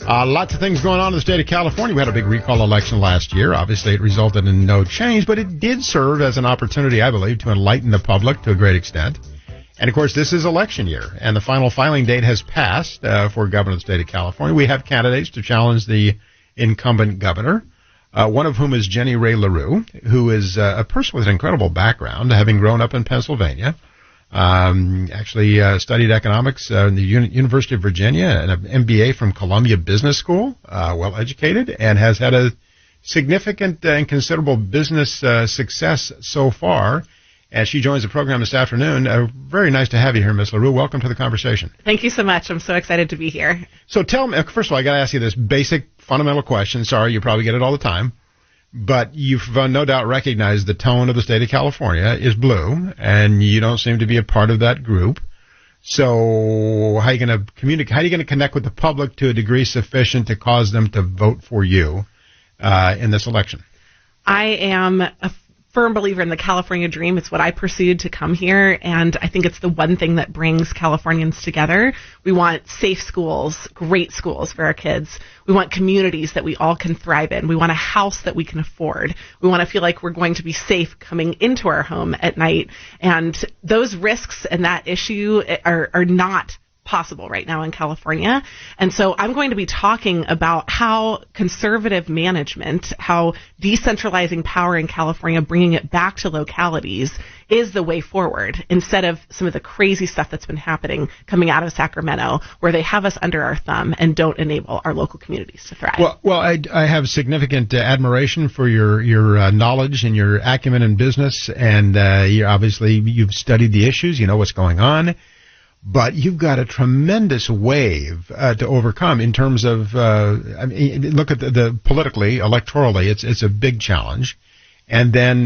Lots of things going on in the state of California. We had a big recall election last year. Obviously, it resulted in no change, but it did serve as an opportunity, I believe, to enlighten the public to a great extent. And, of course, this is election year, and the final filing date has passed for governor of the state of California. We have candidates to challenge the incumbent governor, one of whom is Jenny Ray LaRue, who is a person with an incredible background, having grown up in Pennsylvania. Actually studied economics in the University of Virginia and an MBA from Columbia Business School, well educated, and has had a significant and considerable business success so far. As she joins the program this afternoon, very nice to have you here, Ms. LaRue. Welcome to the conversation. Thank you so much. I'm so excited to be here. So tell me, first of all, I got to ask you this basic fundamental question. Sorry, you probably get it all the time. But you've no doubt recognized the tone of the state of California is blue, and you don't seem to be a part of that group. So how are you going to communicate? How are you going to connect with the public to a degree sufficient to cause them to vote for you in this election? I am a firm believer in the California dream. It's what I pursued to come here, and I think it's the one thing that brings Californians together. We want safe schools, great schools for our kids. We want communities that we all can thrive in. We want a house that we can afford. We want to feel like we're going to be safe coming into our home at night. And those risks and that issue are not possible right now in California. And so I'm going to be talking about how conservative management, how decentralizing power in California, bringing it back to localities is the way forward, instead of some of the crazy stuff that's been happening coming out of Sacramento, where they have us under our thumb and don't enable our local communities to thrive. Well, I have significant admiration for your knowledge and your acumen in business, and you've studied the issues, you know what's going on. But you've got a tremendous wave to overcome in terms of, look at the politically, electorally, it's a big challenge. And then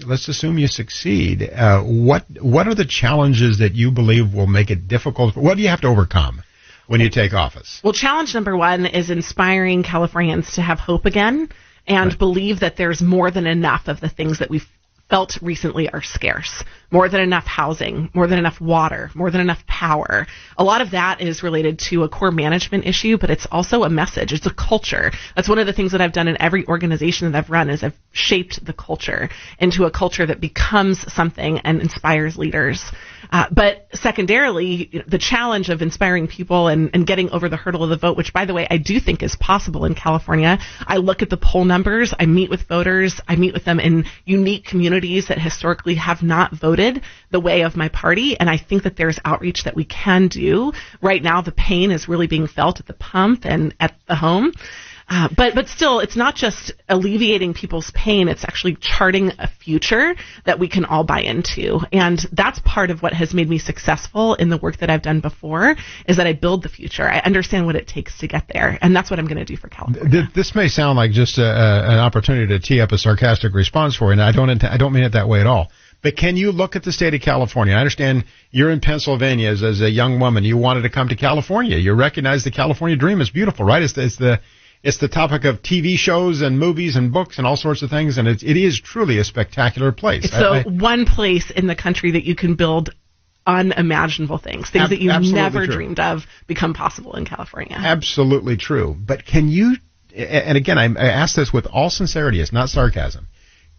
let's assume you succeed. What are the challenges that you believe will make it difficult? What do you have to overcome when you take office? Well, challenge number one is inspiring Californians to have hope again and believe that there's more than enough of the things that we've felt recently are scarce. More than enough housing, more than enough water, more than enough power. A lot of that is related to a core management issue, but it's also a message. It's a culture. That's one of the things that I've done in every organization that I've run, is I've shaped the culture into a culture that becomes something and inspires leaders. But secondarily, the challenge of inspiring people and getting over the hurdle of the vote, which, by the way, I do think is possible in California. I look at the poll numbers. I meet with voters. I meet with them in unique communities that historically have not voted the way of my party. And I think that there's outreach that we can do. Right now, the pain is really being felt at the pump and at the home. But still, it's not just alleviating people's pain. It's actually charting a future that we can all buy into. And that's part of what has made me successful in the work that I've done before, is that I build the future. I understand what it takes to get there. And that's what I'm going to do for California. This may sound like just an opportunity to tee up a sarcastic response for you, and I don't mean it that way at all. But can you look at the state of California? I understand you're in Pennsylvania as a young woman. You wanted to come to California. You recognize the California dream is beautiful, right? It's the topic of TV shows and movies and books and all sorts of things, and it is truly a spectacular place. It's one place in the country that you can build unimaginable things that you never dreamed of become possible in California. Absolutely true. But can you, and again, I ask this with all sincerity, it's not sarcasm,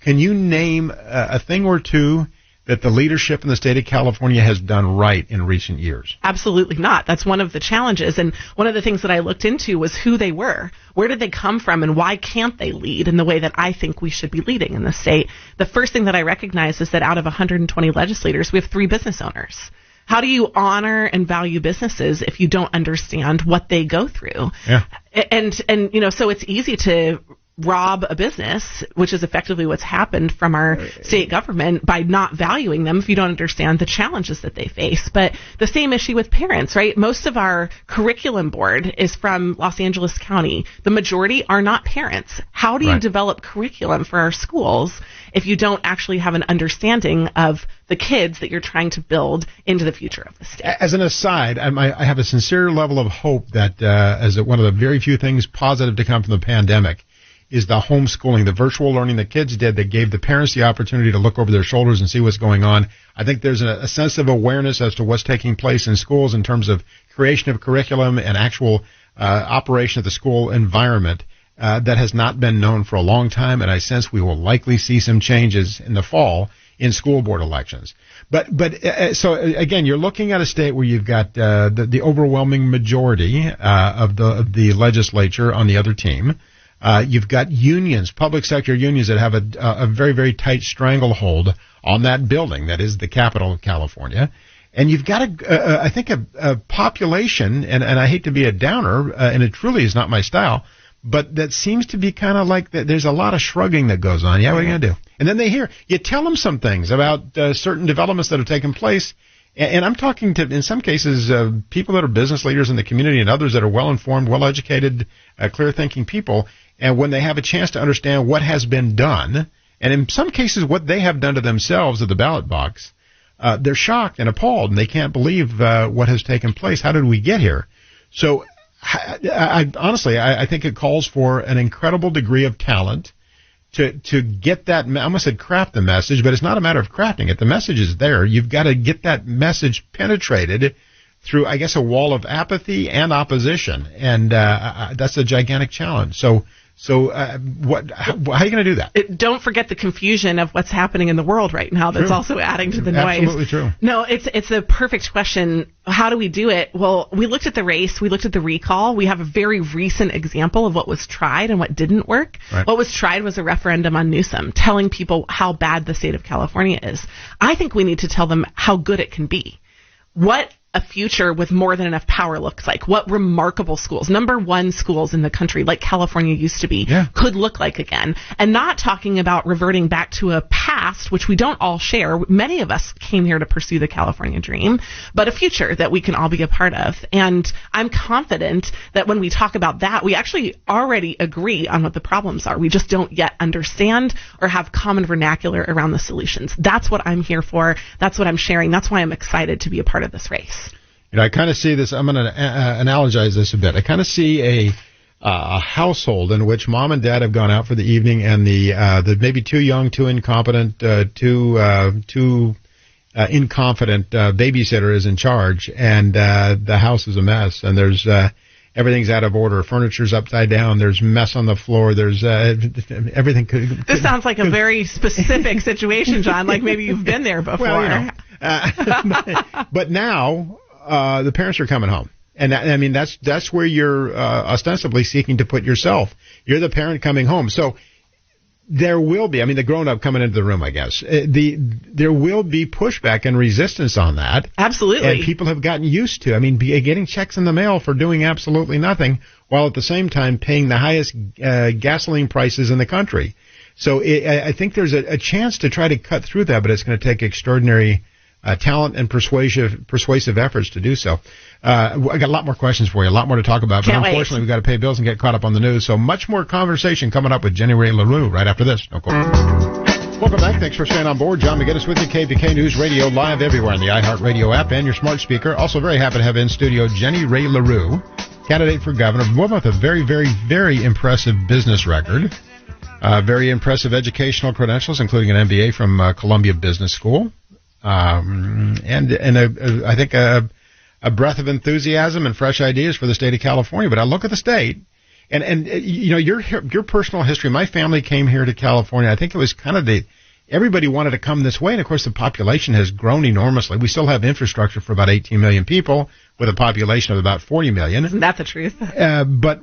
can you name a thing or two that the leadership in the state of California has done right in recent years? Absolutely not. That's one of the challenges. And one of the things that I looked into was who they were. Where did they come from, and why can't they lead in the way that I think we should be leading in the state? The first thing that I recognize is that out of 120 legislators, we have 3 business owners. How do you honor and value businesses if you don't understand what they go through? Yeah. And so it's easy to rob a business, which is effectively what's happened from our state government, by not valuing them if you don't understand the challenges that they face. But the same issue with parents, right? Most of our curriculum board is from Los Angeles County. The majority are not parents. How do you develop curriculum for our schools if you don't actually have an understanding of the kids that you're trying to build into the future of the state? As an aside, I have a sincere level of hope that as one of the very few things positive to come from the pandemic is the homeschooling, the virtual learning that kids did that gave the parents the opportunity to look over their shoulders and see what's going on. I think there's a sense of awareness as to what's taking place in schools in terms of creation of curriculum and actual operation of the school environment that has not been known for a long time, and I sense we will likely see some changes in the fall in school board elections. So again, you're looking at a state where you've got the overwhelming majority of the legislature on the other team. You've got unions, public sector unions that have a very, very tight stranglehold on that building that is the capital of California. And you've got I think a population, and I hate to be a downer, and it truly is not my style, but that seems to be kind of like there's a lot of shrugging that goes on. Yeah, what are you going to do? And then you tell them some things about certain developments that have taken place. And I'm talking to, in some cases, people that are business leaders in the community and others that are well-informed, well-educated, clear-thinking people. And when they have a chance to understand what has been done, and in some cases what they have done to themselves at the ballot box, they're shocked and appalled, and they can't believe what has taken place. How did we get here? So honestly, I think it calls for an incredible degree of talent to get that. I almost said craft the message, but it's not a matter of crafting it. The message is there. You've got to get that message penetrated through, I guess, a wall of apathy and opposition, and that's a gigantic challenge. So how are you going to do that? Don't forget the confusion of what's happening in the world right now. That's also adding to the noise. Absolutely true. No, it's a perfect question. How do we do it? Well, we looked at the race. We looked at the recall. We have a very recent example of what was tried and what didn't work. Right. What was tried was a referendum on Newsom, telling people how bad the state of California is. I think we need to tell them how good it can be. What a future with more than enough power looks like, what remarkable schools, #1 schools in the country like California used to be, could look like again. And not talking about reverting back to a past, which we don't all share. Many of us came here to pursue the California dream, but a future that we can all be a part of. And I'm confident that when we talk about that, we actually already agree on what the problems are. We just don't yet understand or have common vernacular around the solutions. That's what I'm here for. That's what I'm sharing. That's why I'm excited to be a part of this race. You know, I kind of see this. I'm going to analogize this a bit. I kind of see a household in which mom and dad have gone out for the evening, and the maybe too young, too incompetent, too inconfident babysitter is in charge, and the house is a mess, and there's everything's out of order. Furniture's upside down. There's mess on the floor. There's everything. This sounds like a very specific situation, John. Like maybe you've been there before. Well, you know. But now. The parents are coming home. And that's where you're ostensibly seeking to put yourself. You're the parent coming home. So there will be, the grown-up coming into the room, I guess. There will be pushback and resistance on that. Absolutely. And people have gotten used to, getting checks in the mail for doing absolutely nothing, while at the same time paying the highest gasoline prices in the country. So I think there's a chance to try to cut through that, but it's going to take extraordinary talent and persuasive efforts to do so. I got a lot more questions for you, a lot more to talk about, but unfortunately we've got to pay bills and get caught up on the news. So much more conversation coming up with Jenny Ray LaRue right after this. No question. Welcome back. Thanks for staying on board. John McGinness with you, KBK News Radio, live everywhere on the iHeartRadio app and your smart speaker. Also very happy to have in studio Jenny Ray LaRue, candidate for governor, woman with a very, very, very impressive business record, very impressive educational credentials, including an MBA from Columbia Business School. I think a breath of enthusiasm and fresh ideas for the state of California. But I look at the state, and your personal history. My family came here to California. I think it was kind of everybody wanted to come this way, and of course the population has grown enormously. We still have infrastructure for about 18 million people, with a population of about 40 million. Isn't that the truth? But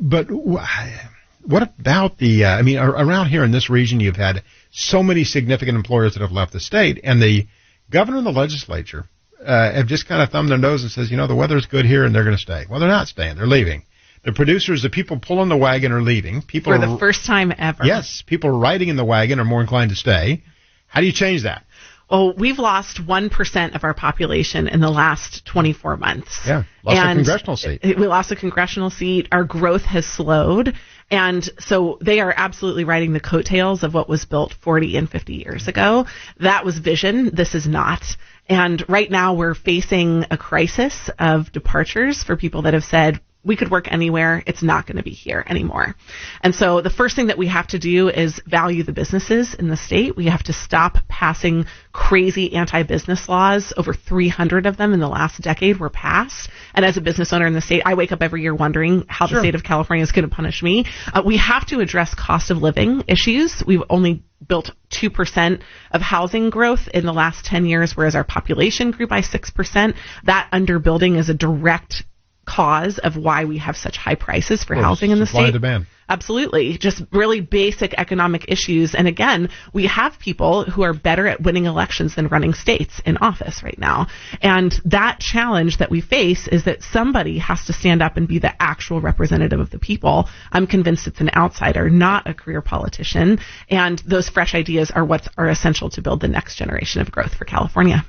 what about around here in this region, you've had so many significant employers that have left the state, and the governor and the legislature have just kind of thumbed their nose and says, the weather's good here and they're going to stay. Well, they're not staying. They're leaving. The producers, the people pulling the wagon are leaving. People for the first time ever. Yes. People riding in the wagon are more inclined to stay. How do you change that? Well, we've lost 1% of our population in the last 24 months. Yeah, lost a congressional seat. We lost a congressional seat. Our growth has slowed. And so they are absolutely riding the coattails of what was built 40 and 50 years ago. That was vision. This is not. And right now we're facing a crisis of departures for people that have said, we could work anywhere. It's not going to be here anymore. And so the first thing that we have to do is value the businesses in the state. We have to stop passing crazy anti-business laws. Over 300 of them in the last decade were passed. And as a business owner in the state, I wake up every year wondering how the state of California is going to punish me. We have to address cost of living issues. We've only built 2% of housing growth in the last 10 years, whereas our population grew by 6%. That underbuilding is a direct cause of why we have such high prices for housing in the state. Demand. Absolutely. Just really basic economic issues. And again, we have people who are better at winning elections than running states in office right now. And that challenge that we face is that somebody has to stand up and be the actual representative of the people. I'm convinced it's an outsider, not a career politician. And those fresh ideas are what are essential to build the next generation of growth for California.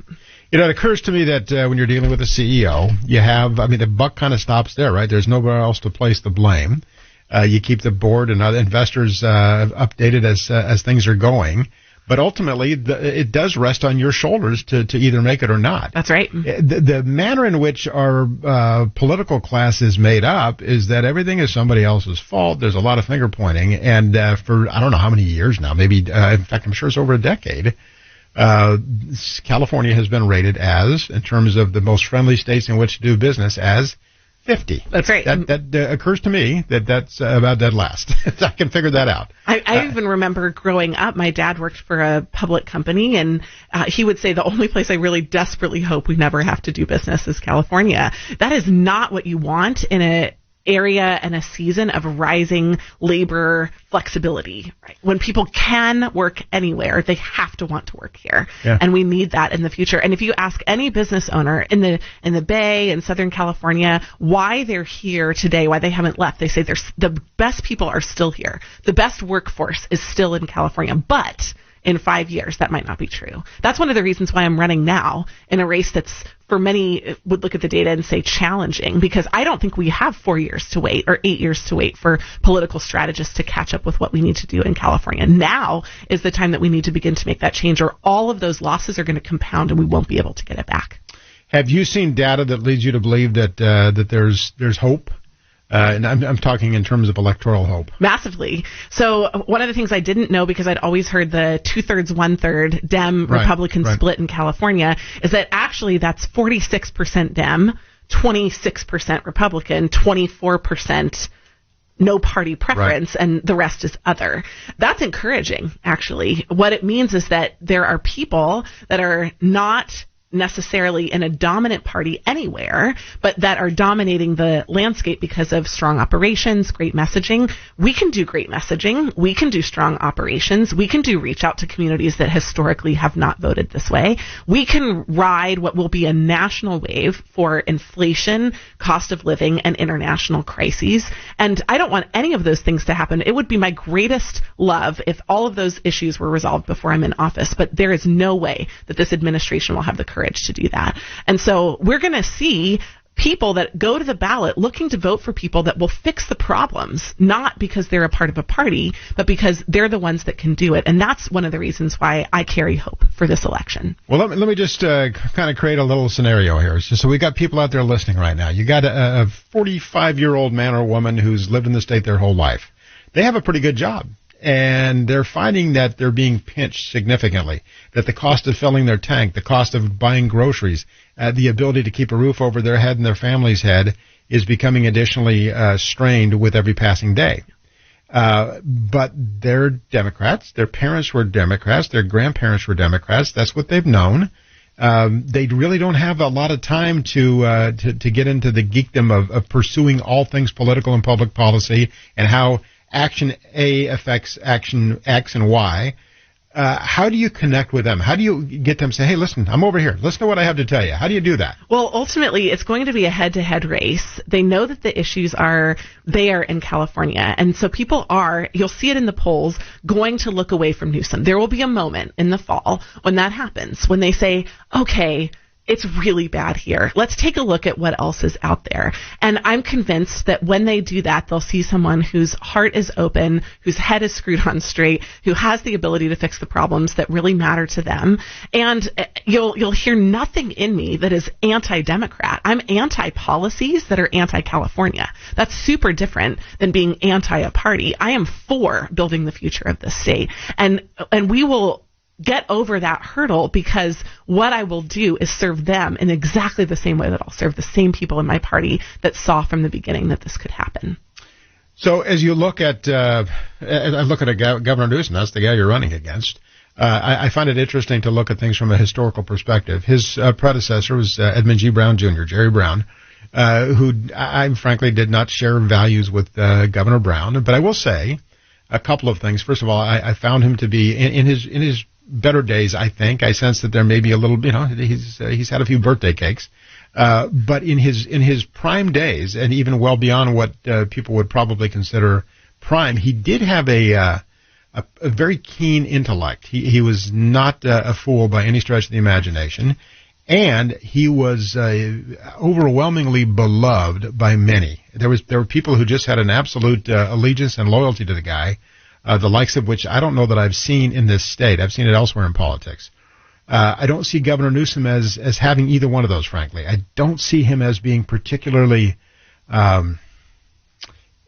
It occurs to me that when you're dealing with a CEO, you have, the buck kind of stops there, right? There's nowhere else to place the blame. You keep the board and other investors updated as things are going. But ultimately, it does rest on your shoulders to either make it or not. That's right. The manner in which our political class is made up is that everything is somebody else's fault. There's a lot of finger pointing. And for I don't know how many years now, maybe, in fact, I'm sure it's over a decade, California has been rated as, in terms of the most friendly states in which to do business, as 50. That's right. That occurs to me that's about dead last. I can figure that out. I even remember growing up, my dad worked for a public company, and he would say the only place I really desperately hope we never have to do business is California. That is not what you want in a area and a season of rising labor flexibility. Right? When people can work anywhere, they have to want to work here. Yeah. And we need that in the future. And if you ask any business owner in the Bay and Southern California why they're here today, why they haven't left, they say the best people are still here. The best workforce is still in California. But in 5 years, that might not be true. That's one of the reasons why I'm running now in a race that's, for many, would look at the data and say challenging, because I don't think we have 4 years to wait or 8 years to wait for political strategists to catch up with what we need to do in California. Now is the time that we need to begin to make that change, or all of those losses are going to compound and we won't be able to get it back. Have you seen data that leads you to believe that there's hope? And I'm talking in terms of electoral hope. Massively. So one of the things I didn't know, because I'd always heard the 2/3, 1/3 Dem-Republican split in California, is that actually that's 46% Dem, 26% Republican, 24% no party preference, and the rest is other. That's encouraging, actually. What it means is that there are people that are not necessarily in a dominant party anywhere, but that are dominating the landscape because of strong operations, great messaging. We can do great messaging. We can do strong operations. We can do reach out to communities that historically have not voted this way. We can ride what will be a national wave for inflation, cost of living, and international crises. And I don't want any of those things to happen. It would be my greatest love if all of those issues were resolved before I'm in office, but there is no way that this administration will have the courage to do that. And so we're going to see people that go to the ballot looking to vote for people that will fix the problems, not because they're a part of a party, but because they're the ones that can do it. And that's one of the reasons why I carry hope for this election. Well, let me just kind of create a little scenario here. So we got people out there listening right now. You got a 45-year-old man or woman who's lived in the state their whole life. They have a pretty good job. And they're finding that they're being pinched significantly, that the cost of filling their tank, the cost of buying groceries, the ability to keep a roof over their head and their family's head is becoming additionally strained with every passing day. But they're Democrats. Their parents were Democrats. Their grandparents were Democrats. That's what they've known. They really don't have a lot of time to get into the geekdom of pursuing all things political and public policy and how action A affects action X and Y. How do you connect with them? How do you get them to say, hey, listen, I'm over here. Listen to what I have to tell you. How do you do that? Well, ultimately, it's going to be a head-to-head race. They know that the issues are there in California. And so people are, you'll see it in the polls, going to look away from Newsom. There will be a moment in the fall when that happens, when they say, okay, it's really bad here. Let's take a look at what else is out there. And I'm convinced that when they do that, they'll see someone whose heart is open, whose head is screwed on straight, who has the ability to fix the problems that really matter to them. And you'll hear nothing in me that is anti-Democrat. I'm anti-policies that are anti-California. That's super different than being anti a party. I am for building the future of this state. And we will get over that hurdle, because what I will do is serve them in exactly the same way that I'll serve the same people in my party that saw from the beginning that this could happen. So as you look at, I look at Governor Newsom, that's the guy you're running against. I find it interesting to look at things from a historical perspective. His predecessor was Edmund G. Brown Jr., Jerry Brown, who I frankly did not share values with Governor Brown. But I will say a couple of things. First of all, I found him to be in his better days. I think I sense that there may be a little, he's had a few birthday cakes, but in his prime days, and even well beyond what people would probably consider prime, he did have a very keen intellect. He was not a fool by any stretch of the imagination, and he was overwhelmingly beloved by many. There were people who just had an absolute allegiance and loyalty to the guy. The likes of which I don't know that I've seen in this state. I've seen it elsewhere in politics. I don't see Governor Newsom as having either one of those, frankly. I don't see him as being particularly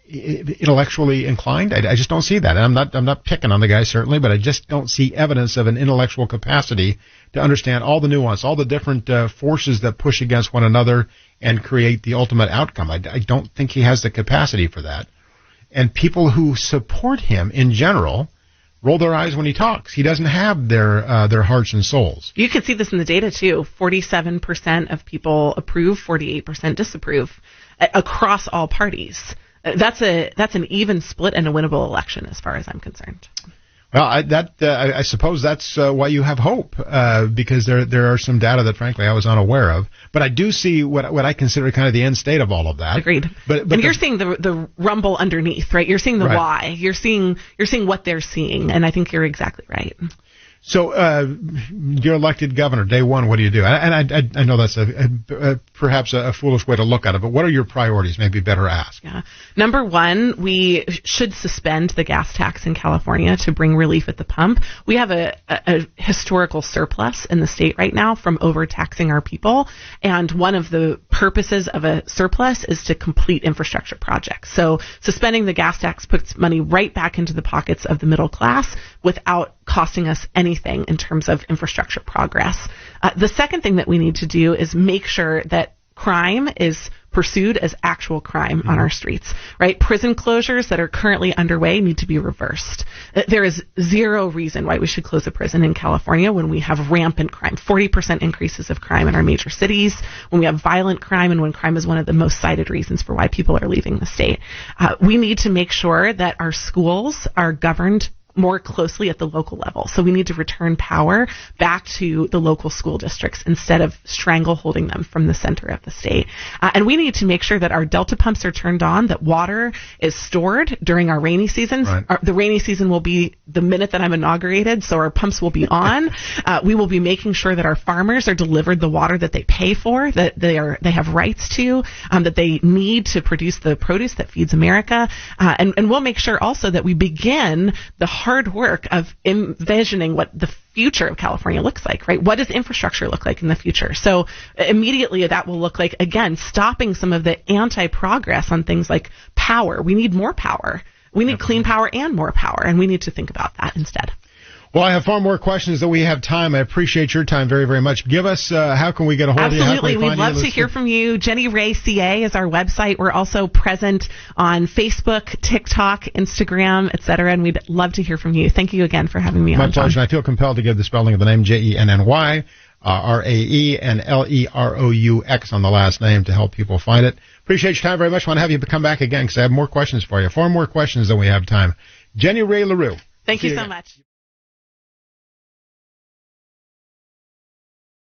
intellectually inclined. I just don't see that. And I'm not picking on the guy, certainly, but I just don't see evidence of an intellectual capacity to understand all the nuance, all the different forces that push against one another and create the ultimate outcome. I don't think he has the capacity for that. And people who support him in general roll their eyes when he talks. He doesn't have their hearts and souls. You can see this in the data too. 47% of people approve, 48% disapprove across all parties. That's an even split and a winnable election as far as I'm concerned. Well, I suppose that's why you have hope, because there are some data that, frankly, I was unaware of. But I do see what I consider kind of the end state of all of that. Agreed. But you're seeing the rumble underneath, right? You're seeing the why. You're seeing what they're seeing, and I think you're exactly right. So you're elected governor, day one. What do you do? And I know that's perhaps a foolish way to look at it, but what are your priorities? Maybe better ask. Yeah. Number one, we should suspend the gas tax in California to bring relief at the pump. We have a historical surplus in the state right now from overtaxing our people, and one of the purposes of a surplus is to complete infrastructure projects. So suspending the gas tax puts money right back into the pockets of the middle class without costing us anything in terms of infrastructure progress. The second thing that we need to do is make sure that crime is pursued as actual crime on our streets, right? Prison closures that are currently underway need to be reversed. There is zero reason why we should close a prison in California when we have rampant crime, 40% increases of crime in our major cities, when we have violent crime, and when crime is one of the most cited reasons for why people are leaving the state. We need to make sure that our schools are governed more closely at the local level. So we need to return power back to the local school districts instead of strangle-holding them from the center of the state. And we need to make sure that our Delta pumps are turned on, that water is stored during our rainy seasons. Right. The rainy season will be the minute that I'm inaugurated, so our pumps will be on. We will be making sure that our farmers are delivered the water that they pay for, that they have rights to, that they need to produce the produce that feeds America. And we'll make sure also that we begin the hard work of envisioning what the future of California looks like, right? What does infrastructure look like in the future? So immediately that will look like, again, stopping some of the anti-progress on things like power. We need more power. We need clean power and more power, and we need to think about that instead. Well, I have far more questions than we have time. I appreciate your time very, very much. Give us, how can we get a hold of you? Absolutely. We'd love to hear from you. Jenny Ray CA is our website. We're also present on Facebook, TikTok, Instagram, etc., and we'd love to hear from you. Thank you again for having me on. My pleasure. I feel compelled to give the spelling of the name, Jenny, Rae, and Leroux on the last name to help people find it. Appreciate your time very much. I want to have you come back again because I have more questions for you. Far more questions than we have time. Jenny Ray LaRue. Thank you so much.